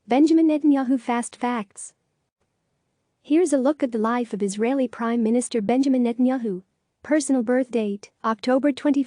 Benjamin Netanyahu Fast Facts. Here's a look at the life of Israeli Prime Minister Benjamin Netanyahu. Personal birth date, October 21,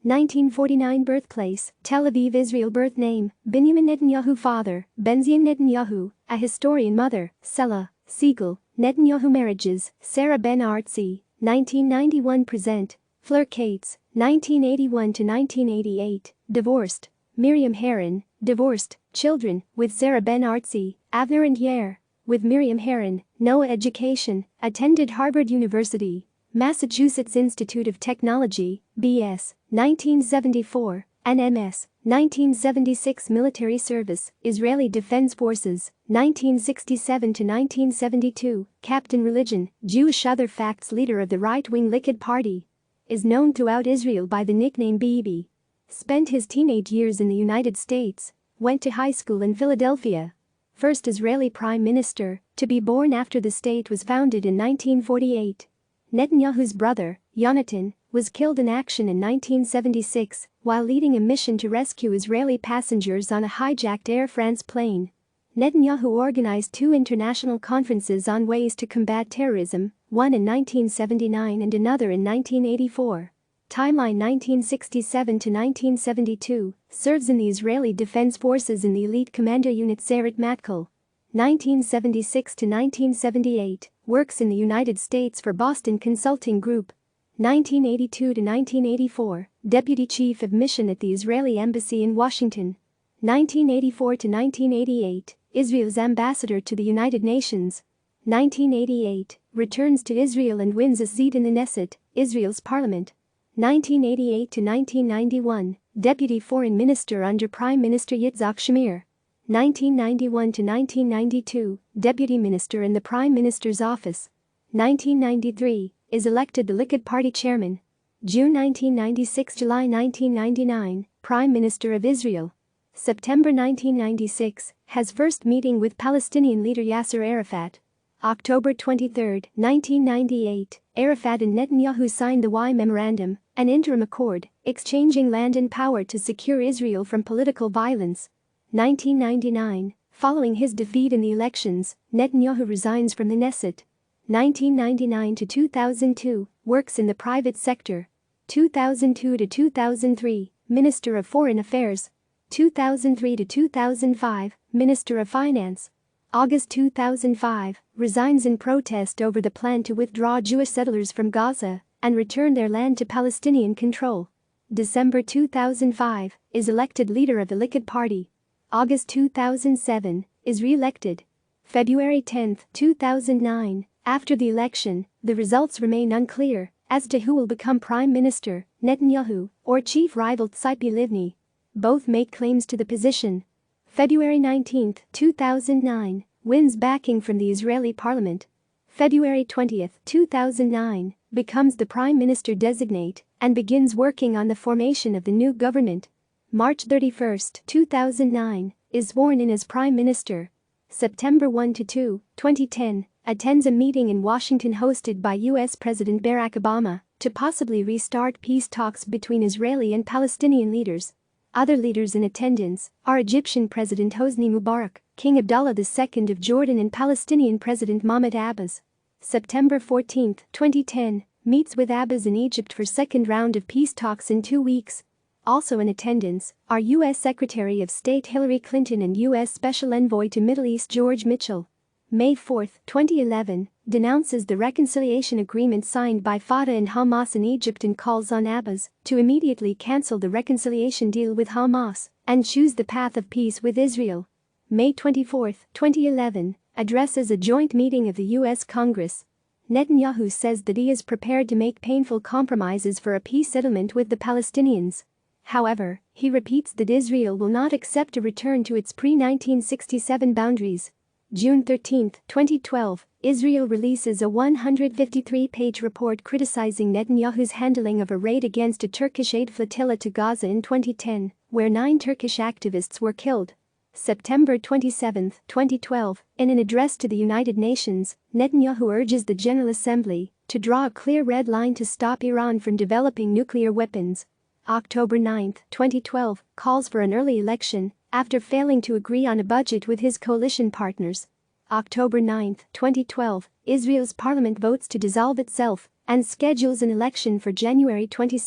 1949. Birthplace, Tel Aviv, Israel. Birth name, Binyamin Netanyahu. Father, Benzion Netanyahu, a historian. Mother, Cela, Segal, Netanyahu. Marriages, Sara Ben-Artzi, 1991. Present, Fleur Cates, 1981-1988, divorced. Miriam Haran, divorced. Children, with Sara Ben-Artzi, Avner and Yair. With Miriam Haran, no education, attended Harvard University, Massachusetts Institute of Technology, B.S., 1974, and M.S., 1976. Military service, Israeli Defense Forces, 1967-1972, Captain. Religion, Jewish. Other facts. Leader of the right-wing Likud Party. Is known throughout Israel by the nickname Bibi. Spent his teenage years in the United States, went to high school in Philadelphia. First Israeli prime minister to be born after the state was founded in 1948. Netanyahu's brother, Yonatan, was killed in action in 1976 while leading a mission to rescue Israeli passengers on a hijacked Air France plane. Netanyahu organized 2 international conferences on ways to combat terrorism, one in 1979 and another in 1984. Timeline 1967 to 1972, serves in the Israeli Defense Forces in the elite commander unit Sayeret Matkal. 1976 to 1978, works in the United States for Boston Consulting Group. 1982 to 1984, deputy chief of mission at the Israeli embassy in Washington. 1984 to 1988, Israel's ambassador to the United Nations. 1988, returns to Israel and wins a seat in the Knesset, Israel's parliament. 1988 to 1991, Deputy Foreign Minister under Prime Minister Yitzhak Shamir. 1991 to 1992, Deputy Minister in the Prime Minister's office. 1993, is elected the Likud Party chairman. June 1996 – July 1999, Prime Minister of Israel. September 1996, has first meeting with Palestinian leader Yasser Arafat. October 23, 1998, Arafat and Netanyahu signed the Y Memorandum, an interim accord, exchanging land and power to secure Israel from political violence. 1999, following his defeat in the elections, Netanyahu resigns from the Knesset. 1999 to 2002, works in the private sector. 2002 to 2003, Minister of Foreign Affairs. 2003 to 2005, Minister of Finance. August 2005, resigns in protest over the plan to withdraw Jewish settlers from Gaza and return their land to Palestinian control. December 2005, is elected leader of the Likud Party. August 2007, is re-elected. February 10, 2009, after the election, the results remain unclear as to who will become prime minister, Netanyahu or chief rival Tzipi Livni. Both make claims to the position. February 19, 2009, wins backing from the Israeli parliament. February 20, 2009, becomes the prime minister designate and begins working on the formation of the new government. March 31, 2009, is sworn in as prime minister. September 1–2, 2010, attends a meeting in Washington hosted by U.S. President Barack Obama to possibly restart peace talks between Israeli and Palestinian leaders. Other leaders in attendance are Egyptian President Hosni Mubarak, King Abdullah II of Jordan and Palestinian President Mahmoud Abbas. September 14, 2010, meets with Abbas in Egypt for second round of peace talks in 2 weeks. Also in attendance are U.S. Secretary of State Hillary Clinton and U.S. Special Envoy to Middle East George Mitchell. May 4, 2011, denounces the reconciliation agreement signed by Fatah and Hamas in Egypt and calls on Abbas to immediately cancel the reconciliation deal with Hamas and choose the path of peace with Israel. May 24, 2011, addresses a joint meeting of the U.S. Congress. Netanyahu says that he is prepared to make painful compromises for a peace settlement with the Palestinians. However, he repeats that Israel will not accept a return to its pre-1967 boundaries. June 13, 2012, Israel releases a 153-page report criticizing Netanyahu's handling of a raid against a Turkish aid flotilla to Gaza in 2010, where 9 Turkish activists were killed. September 27, 2012, in an address to the United Nations, Netanyahu urges the General Assembly to draw a clear red line to stop Iran from developing nuclear weapons. October 9, 2012, calls for an early election after failing to agree on a budget with his coalition partners. October 9, 2012, Israel's parliament votes to dissolve itself and schedules an election for January 22,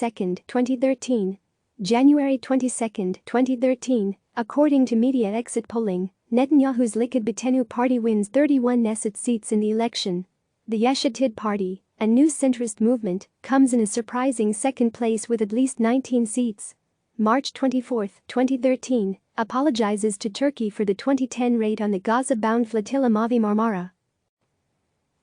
2013. January 22, 2013, according to media exit polling, Netanyahu's Likud Party wins 31 Knesset seats in the election. The Yesh Atid Party, a new centrist movement, comes in a surprising second place with at least 19 seats. March 24, 2013, apologizes to Turkey for the 2010 raid on the Gaza-bound flotilla Mavi Marmara.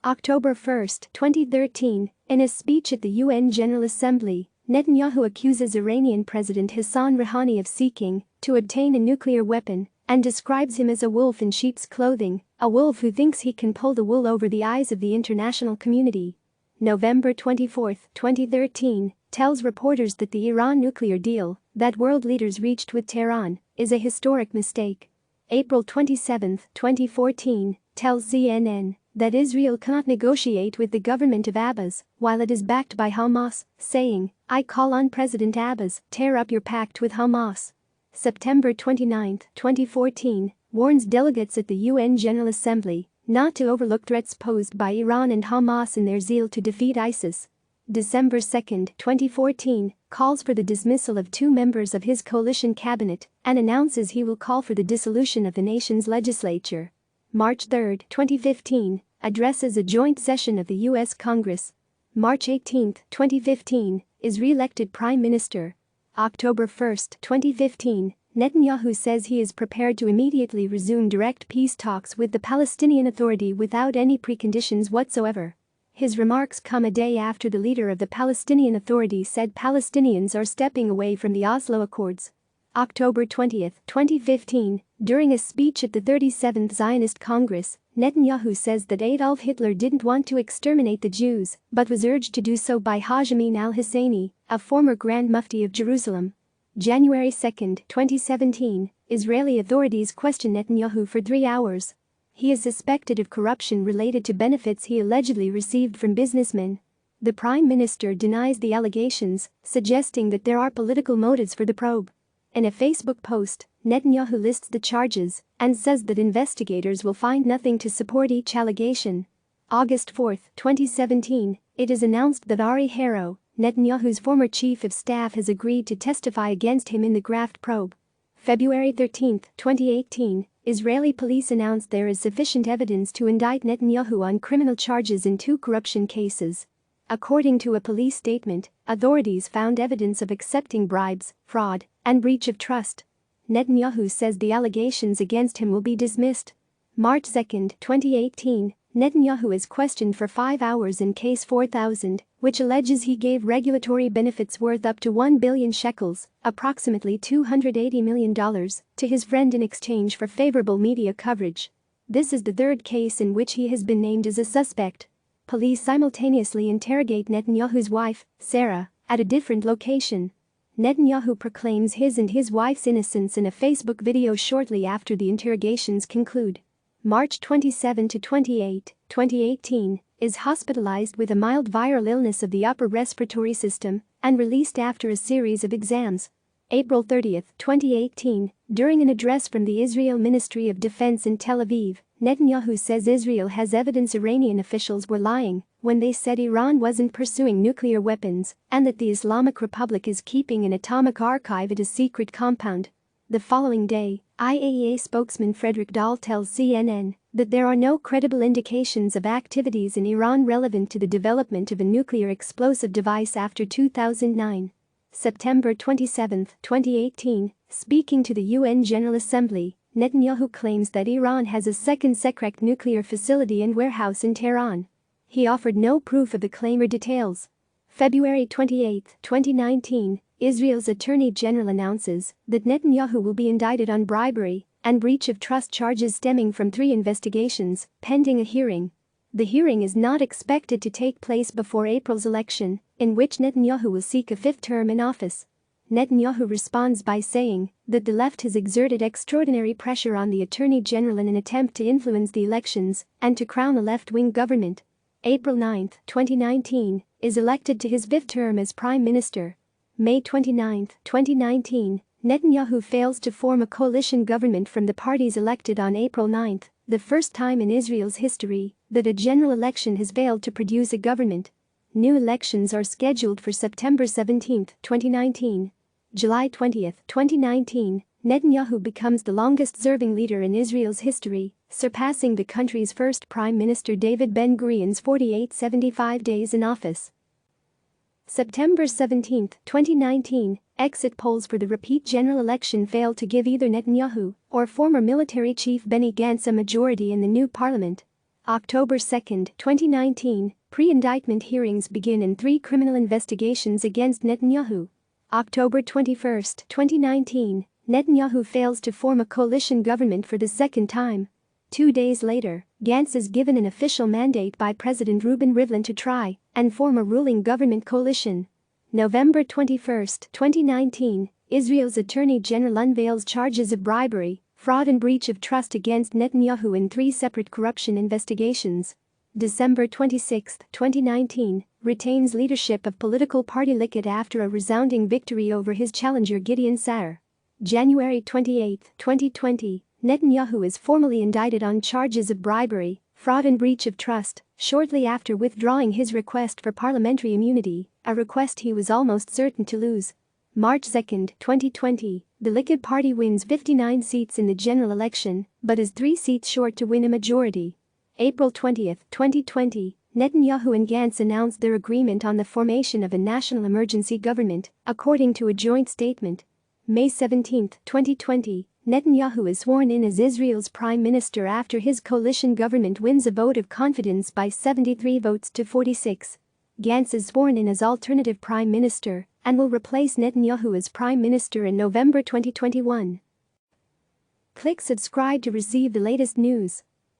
October 1, 2013, in a speech at the UN General Assembly, Netanyahu accuses Iranian President Hassan Rouhani of seeking to obtain a nuclear weapon and describes him as a wolf in sheep's clothing, a wolf who thinks he can pull the wool over the eyes of the international community. November 24, 2013, tells reporters that the Iran nuclear deal that world leaders reached with Tehran is a historic mistake. April 27, 2014, tells CNN that Israel cannot negotiate with the government of Abbas while it is backed by Hamas, saying, "I call on President Abbas, tear up your pact with Hamas." September 29, 2014, warns delegates at the UN General Assembly not to overlook threats posed by Iran and Hamas in their zeal to defeat ISIS. December 2, 2014, calls for the dismissal of 2 members of his coalition cabinet and announces he will call for the dissolution of the nation's legislature. March 3, 2015, addresses a joint session of the U.S. Congress. March 18, 2015, is re-elected Prime Minister. October 1, 2015, Netanyahu says he is prepared to immediately resume direct peace talks with the Palestinian Authority without any preconditions whatsoever. His remarks come a day after the leader of the Palestinian Authority said Palestinians are stepping away from the Oslo Accords. October 20, 2015, during a speech at the 37th Zionist Congress, Netanyahu says that Adolf Hitler didn't want to exterminate the Jews but was urged to do so by Haj Amin al-Husseini, a former Grand Mufti of Jerusalem. January 2, 2017, Israeli authorities question Netanyahu for 3 hours. He is suspected of corruption related to benefits he allegedly received from businessmen. The Prime Minister denies the allegations, suggesting that there are political motives for the probe. In a Facebook post, Netanyahu lists the charges and says that investigators will find nothing to support each allegation. August 4, 2017, it is announced that Ari Haro, Netanyahu's former chief of staff, has agreed to testify against him in the graft probe. February 13, 2018, Israeli police announced there is sufficient evidence to indict Netanyahu on criminal charges in 2 corruption cases. According to a police statement, authorities found evidence of accepting bribes, fraud, and breach of trust. Netanyahu says the allegations against him will be dismissed. March 2, 2018, Netanyahu is questioned for 5 hours in case 4000, which alleges he gave regulatory benefits worth up to 1 billion shekels, approximately $280 million, to his friend in exchange for favorable media coverage. This is the 3rd case in which he has been named as a suspect. Police simultaneously interrogate Netanyahu's wife, Sara, at a different location. Netanyahu proclaims his and his wife's innocence in a Facebook video shortly after the interrogations conclude. March 27 to 28, 2018, is hospitalized with a mild viral illness of the upper respiratory system and released after a series of exams. April 30, 2018, during an address from the Israel Ministry of Defense in Tel Aviv, Netanyahu says Israel has evidence Iranian officials were lying when they said Iran wasn't pursuing nuclear weapons and that the Islamic Republic is keeping an atomic archive at a secret compound. The following day, IAEA spokesman Frederick Dahl tells CNN that there are no credible indications of activities in Iran relevant to the development of a nuclear explosive device after 2009. September 27, 2018, speaking to the UN General Assembly, Netanyahu claims that Iran has a second Sekret nuclear facility and warehouse in Tehran. He offered no proof of the claim or details. February 28, 2019, Israel's Attorney General announces that Netanyahu will be indicted on bribery and breach of trust charges stemming from 3 investigations, pending a hearing. The hearing is not expected to take place before April's election, in which Netanyahu will seek a 5th term in office. Netanyahu responds by saying that the left has exerted extraordinary pressure on the Attorney General in an attempt to influence the elections and to crown a left-wing government. April 9, 2019, is elected to his 5th term as Prime Minister. May 29, 2019, Netanyahu fails to form a coalition government from the parties elected on April 9, the first time in Israel's history that a general election has failed to produce a government. New elections are scheduled for September 17, 2019. July 20, 2019, Netanyahu becomes the longest-serving leader in Israel's history, surpassing the country's first Prime Minister David Ben-Gurion's 48.75 days in office. September 17, 2019, exit polls for the repeat general election failed to give either Netanyahu or former military chief Benny Gantz a majority in the new parliament. October 2, 2019, pre-indictment hearings begin in 3 criminal investigations against Netanyahu. October 21, 2019, Netanyahu fails to form a coalition government for the second time. 2 days later, Gantz is given an official mandate by President Reuven Rivlin to try and form a ruling government coalition. November 21, 2019, Israel's Attorney General unveils charges of bribery, fraud and breach of trust against Netanyahu in 3 separate corruption investigations. December 26, 2019, retains leadership of political party Likud after a resounding victory over his challenger Gideon Sa'ar. January 28, 2020, Netanyahu is formally indicted on charges of bribery, fraud and breach of trust, shortly after withdrawing his request for parliamentary immunity, a request he was almost certain to lose. March 2, 2020, the Likud Party wins 59 seats in the general election, but is 3 seats short to win a majority. April 20, 2020, Netanyahu and Gantz announced their agreement on the formation of a national emergency government, according to a joint statement. May 17, 2020, Netanyahu is sworn in as Israel's prime minister after his coalition government wins a vote of confidence by 73 votes to 46. Gantz is sworn in as alternative prime minister and will replace Netanyahu as prime minister in November 2021. Click subscribe to receive the latest news.